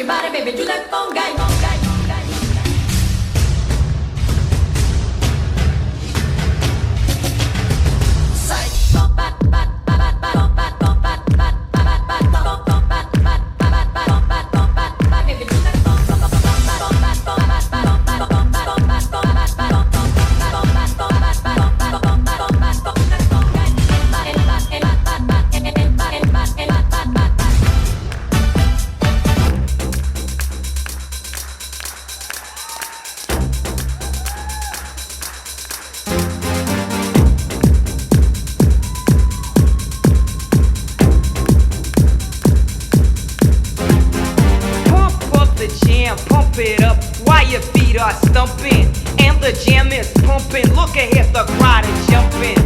everybody, baby, do that conga. Pump it up while your feet are stumping, and the jam is pumping. Look ahead, the crowd is jumping.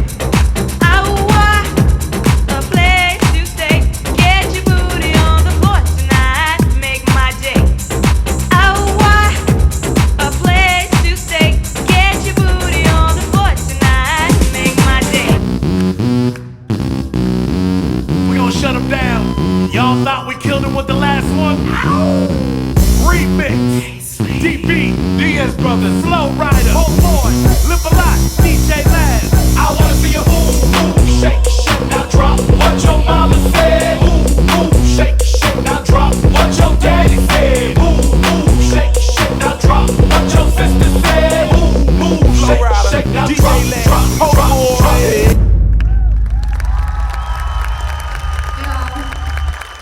A place to stay. Get your booty on the floor tonight. Make my day. A place to stay. Get your booty on the floor tonight. Make my day. We gonna shut them down. Y'all thought we killed him with the last one? Remix. DB, Diaz Brothers, Flow Ride.